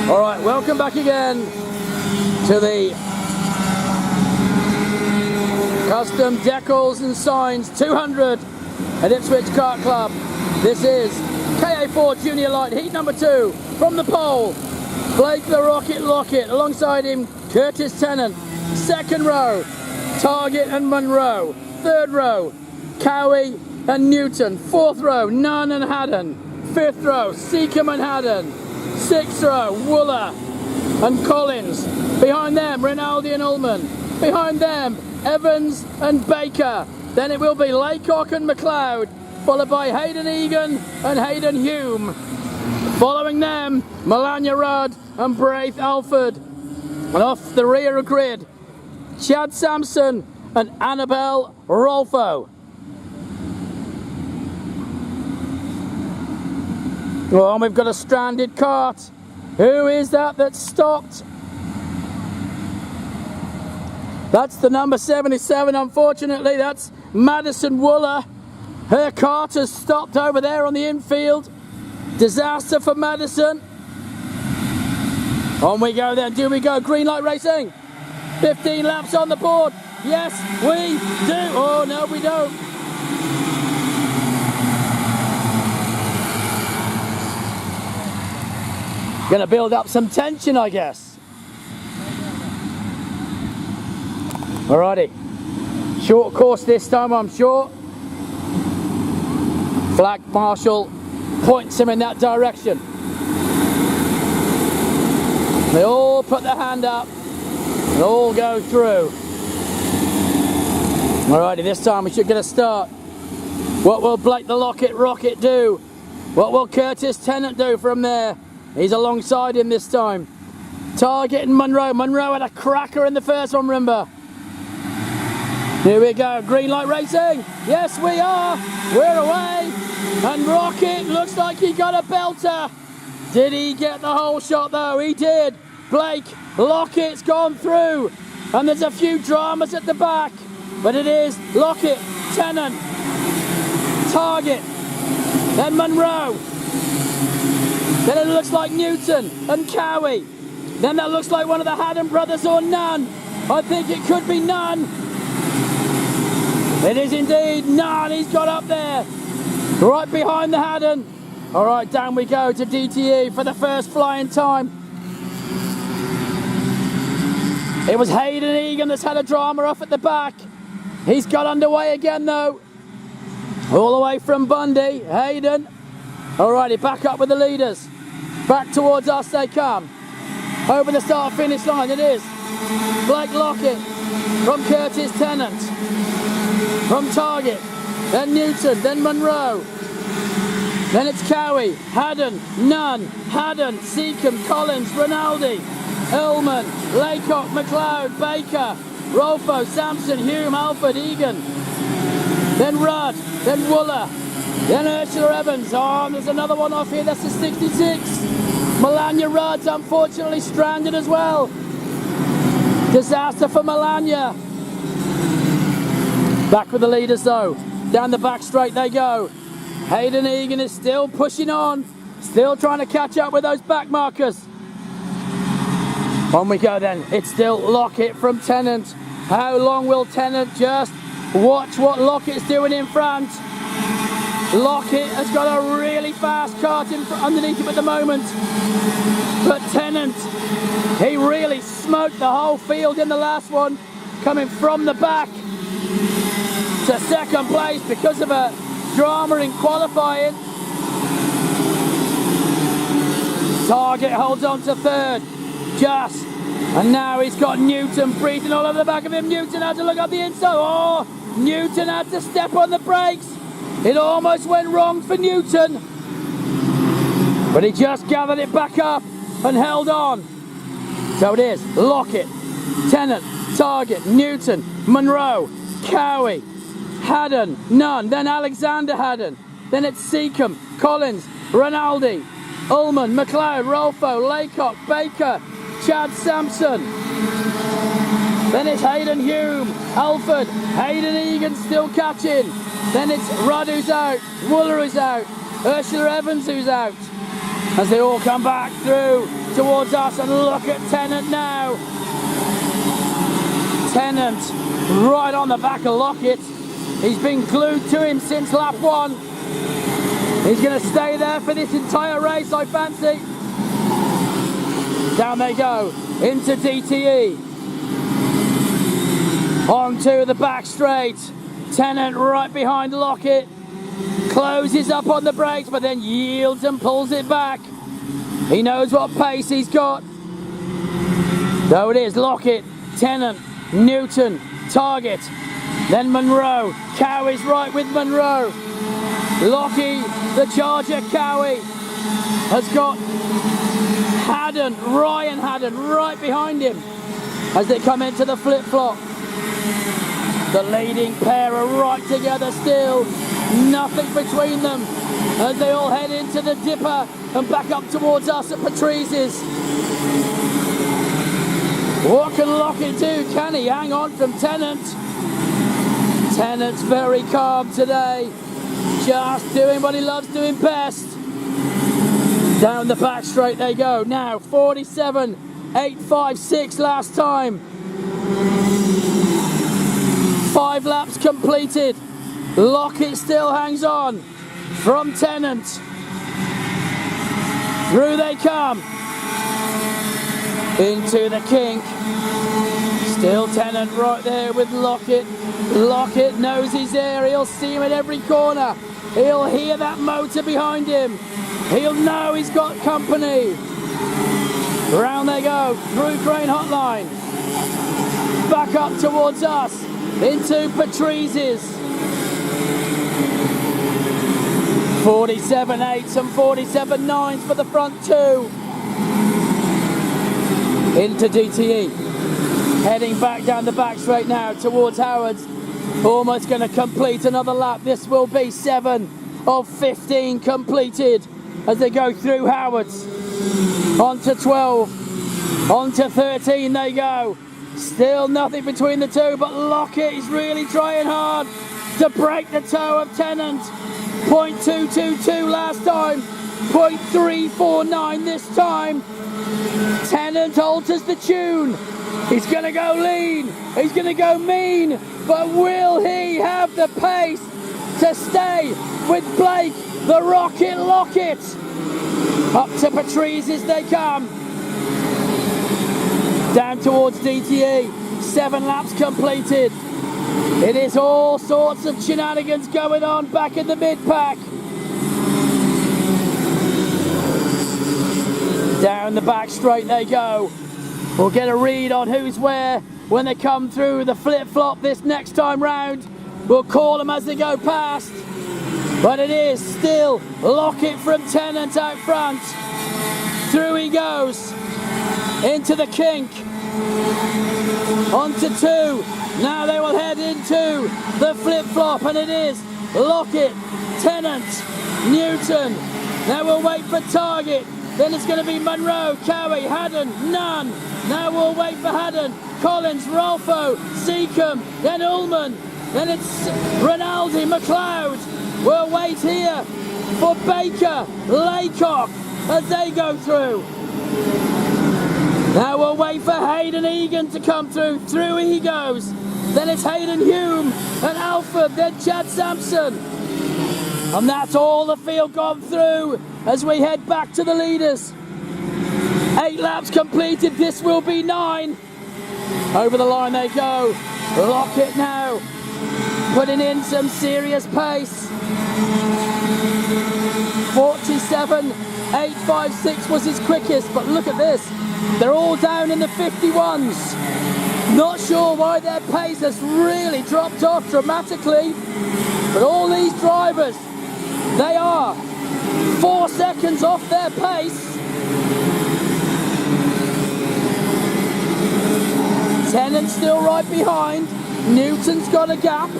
All right, welcome back again to the custom decals and signs 200 at Ipswich Kart Club. This is ka4 Junior Light Heat number 2 from the pole. Blake the Rocket Lockett, alongside him Curtis Tennant. Second row, Target and Munro. Third row, Cowie and Newton. Fourth row, Nunn and Haddon. Fifth row, Seacombe and Haddon. Sixth row, Wooler and Collins. Behind them, Rinaldi and Ullman. Behind them, Evans and Baker. Then it will be Laycock and McLeod, followed by Hayden Egan and Hayden Hume. Following them, Melania Rudd and Braith Alford. And off the rear grid, Chad Sampson and Annabelle Rolfo. Oh, and we've got a stranded cart. Who is that that's stopped? That's the number 77, unfortunately. That's Madison Wooler. Her cart has stopped over there on the infield. Disaster for Madison. On we go then. Do we go? Green light racing. 15 laps on the board. Yes, we do. Oh, no, we don't. Gonna build up some tension, I guess. Alrighty. Short course this time, I'm sure. Flag marshal points him in that direction. They all put their hand up and all go through. Alrighty, this time we should get a start. What will Blake the Locket Rocket do? What will Curtis Tennant do from there? He's alongside him this time. Target and Munro. Munro had a cracker in the first one, remember. Here we go, green light racing. Yes, we are. We're away. And Rocket looks like he got a belter. Did he get the whole shot though? He did. Blake Lockett's gone through. And there's a few dramas at the back. But it is Lockett, Tennant, Target, then Munro. Then it looks like Newton and Cowie. Then that looks like one of the Haddon brothers or Nunn. I think it could be Nunn. It is indeed Nunn. He's got up there. Right behind the Haddon. All right, down we go to DTE for the first flying time. It was Hayden Egan that's had a drama off at the back. He's got underway again though. All the way from Bundy, Hayden. Alrighty, back up with the leaders. Back towards us they come. Over the start-finish line it is Blake Lockett from Curtis Tennant. From Target, then Newton, then Munro. Then it's Cowie, Haddon, Nunn, Haddon, Seacombe, Collins, Rinaldi, Ullman, Laycock, McLeod, Baker, Rolfo, Sampson, Hume, Alford, Egan. Then Rudd, then Wooler. Then Ursula Evans. Oh, and there's another one off here. That's the 66. Melania Rudd's unfortunately stranded as well. Disaster for Melania. Back with the leaders though. Down the back straight they go. Hayden Egan is still pushing on. Still trying to catch up with those back markers. On we go then. It's still Lockett from Tennant. How long will Tennant just watch what Lockett's doing in front? Lockett has got a really fast kart underneath him at the moment. But Tennant, he really smoked the whole field in the last one, coming from the back to second place because of a drama in qualifying. Target holds on to third, just. And now he's got Newton breathing all over the back of him. Newton had to look up the inside. Oh, Newton had to step on the brakes. It almost went wrong for Newton, but he just gathered it back up and held on. So it is Lockett, Tennant, Target, Newton, Munro, Cowie, Haddon, Nunn, then Alexander Haddon, then it's Seacombe, Collins, Rinaldi, Ullman, McLeod, Rolfo, Laycock, Baker, Chad Sampson. Then it's Hayden Hume, Alford, Hayden Egan still catching. Then it's Rudd who's out, Wooler who's out, Ursula Evans who's out. as they all come back through towards us. And look at Tennant now. Tennant right on the back of Lockett. He's been glued to him since lap 1. He's going to stay there for this entire race, I fancy. Down they go into DTE. Onto the back straight. Tennant right behind Lockett. Closes up on the brakes, but then yields and pulls it back. He knows what pace he's got. So it is Lockett, Tennant, Newton, Target, then Monroe. Cowie's right with Monroe. Lockie, the Charger Cowie, has got Ryan Haddon right behind him as they come into the flip-flop. The leading pair are right together still. Nothing between them as they all head into the dipper and back up towards us at Patrice's. What can Lockett do? Can he hang on from Tennant? Tennant's very calm today. Just doing what he loves doing best. Down the back straight they go. Now 47.856 last time. 5 laps completed. Lockett still hangs on from Tennant. Through they come. Into the kink. Still Tennant right there with Lockett. Lockett knows he's there. He'll see him at every corner. He'll hear that motor behind him. He'll know he's got company. Round they go. Through Crane Hotline. Back up towards us. Into Patrice's. 47.8s and 47.9s for the front two. Into DTE. Heading back down the back straight now towards Howard's. Almost going to complete another lap. This will be 7 of 15 completed as they go through Howard's. Onto 12. Onto 13 they go. Still nothing between the two, but Lockett is really trying hard to break the toe of Tennant. 0.222 last time, 0.349 this time. Tennant alters the tune. He's going to go lean, he's going to go mean, but will he have the pace to stay with Blake, the Rocket Lockett? Up to Patrice as they come. Down towards DTE, 7 laps completed. It is all sorts of shenanigans going on back in the mid-pack. Down the back straight they go. We'll get a read on who's where when they come through the flip-flop this next time round. We'll call them as they go past. But it is still Lockett from Tennant out front. Through he goes. Into the kink. Onto 2. Now they will head into the flip-flop, and it is Lockett, Tennant, Newton. Now we'll wait for Target. Then it's going to be Monroe, Cowie, Haddon, Nunn. Now we'll wait for Haddon, Collins, Rolfo, Seacombe, then Ullman. Then it's Rinaldi, McLeod. We'll wait here for Baker, Laycock as they go through. Now we'll wait for Hayden Egan to come through. Through he goes. Then it's Hayden Hume and Alford, then Chad Sampson. And that's all the field gone through as we head back to the leaders. 8 laps completed, this will be 9. Over the line they go. Lockett now putting in some serious pace. 47.856 was his quickest, but look at this. They're all down in the 51s. Not sure why their pace has really dropped off dramatically, but all these drivers, they are 4 seconds off their pace. Tennant's still right behind. Newton's got a gap.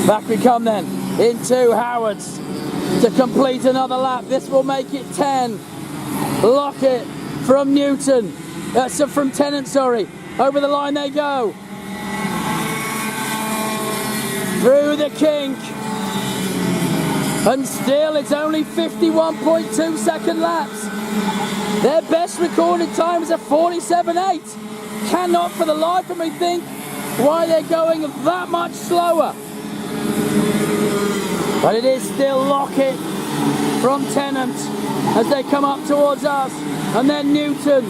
Back we come then into Howard's to complete another lap. This will make it 10. Lockett from Newton, from Tennant, sorry. Over the line they go. through the kink. And still it's only 51.2 second laps. Their best recorded time is a 47.8. Cannot for the life of me think why they're going that much slower. But it is still Lockett from Tennant as they come up towards us. And then Newton.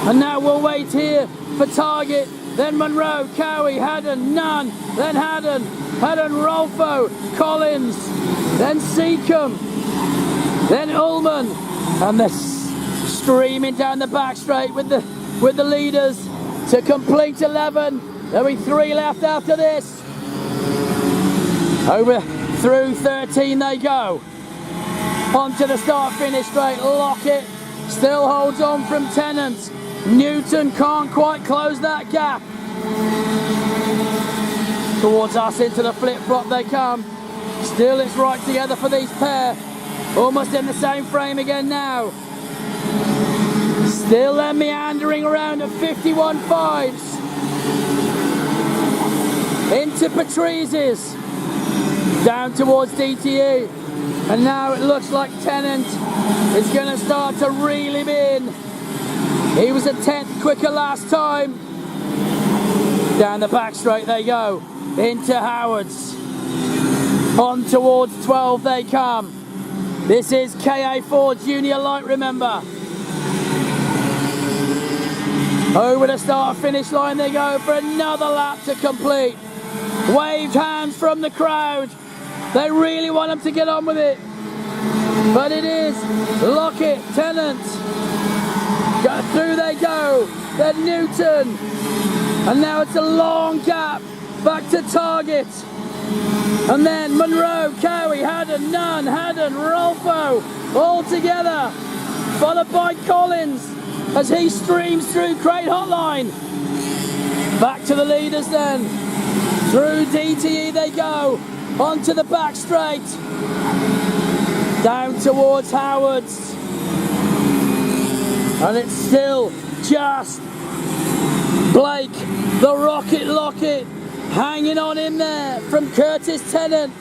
And now we'll wait here for Target. Then Monroe, Cowie, Haddon, Nunn. Then Haddon, Rolfo, Collins. Then Seacombe. Then Ullman. And they're streaming down the back straight with the leaders to complete 11. There'll be 3 left after this. Over through 13 they go. Onto the start-finish straight. Lockett still holds on from Tennant. Newton can't quite close that gap. Towards us into the flip-flop they come. Still it's right together for these pair. Almost in the same frame again now. Still they're meandering around at 51.5s. Into Patrise's. Down towards DTE. And now it looks like Tennant is going to start to reel him in. He was a 10th quicker last time. Down the back straight they go. Into Howard's. On towards 12 they come. This is ka4 Junior Light, remember. Over the start-finish line they go for another lap to complete. Waved hands from the crowd. They really want them to get on with it. But it is Lockett, Tennant. Through they go. Then Newton. And now it's a long gap back to Target. And then Monroe, Cowie, Haddon, Nunn, Rolfo. All together. Followed by Collins as he streams through Crate Hotline. Back to the leaders then. Through DTE they go. Onto the back straight. Down towards Howard's. And it's still just Blake, the Rocket Lockett, hanging on in there from Curtis Tennant.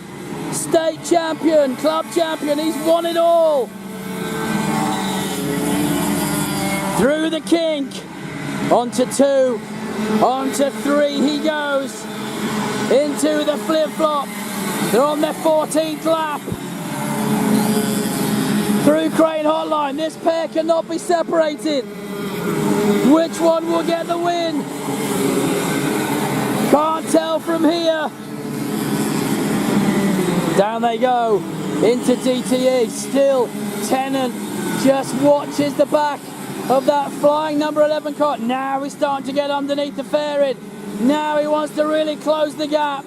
State champion, club champion, he's won it all. Through the kink. Onto 2. Onto 3 he goes. Into the flip-flop. They're on their 14th lap. Through Crane Hotline. This pair cannot be separated. Which one will get the win? Can't tell from here. Down they go. Into DTE. Still Tennant just watches the back of that flying number 11 car. Now he's starting to get underneath the fairing. Now he wants to really close the gap.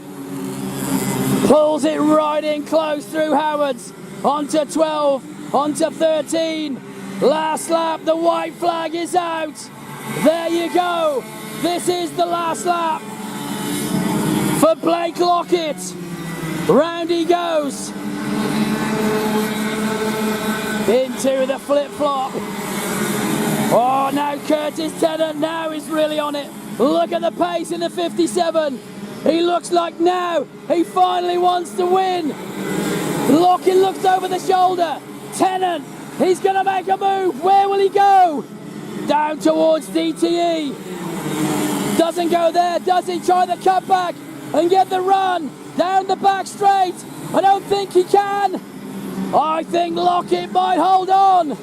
Pulls it right in close through Howard's. Onto 12, onto 13. Last lap, the white flag is out. There you go. This is the last lap for Blake Lockett. Round he goes. Into the flip-flop. Oh, now Curtis Tennant now is really on it. Look at the pace in the 57. He looks like now he finally wants to win. Lockett looks over the shoulder. Tennant, he's going to make a move. Where will he go? Down towards DTE. Doesn't go there, does he? Try the cutback and get the run down the back straight. I don't think he can. I think Lockett might hold on.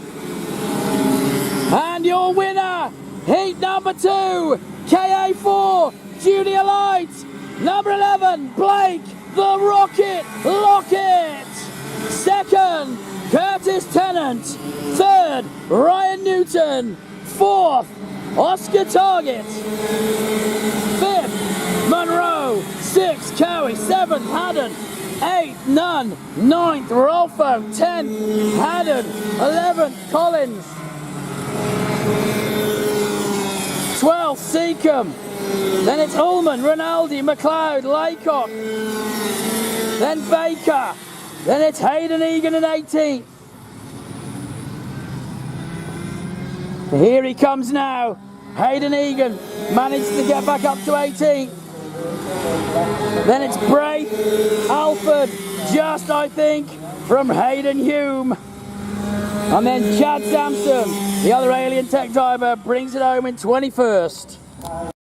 And your winner, heat number 2, ka4 Junior Light. Number 11, Blake, the Rocket Lockett. Second, Curtis Tennant. Third, Ryan Newton. Fourth, Oscar Target. Fifth, Monroe. Sixth, Cowie. Seventh, Haddon. 8th, Nunn. 9th, Rolfo. 10th, Haddon. 11th, Collins. 12th, Seacombe. Then it's Ullman, Rinaldi, McLeod, Laycock. Then Baker. Then it's Hayden Egan in 18th. Here he comes now. Hayden Egan managed to get back up to 18th. Then it's Bray Alford, just I think, from Hayden Hume. And then Chad Sampson, the other alien tech driver, brings it home in 21st.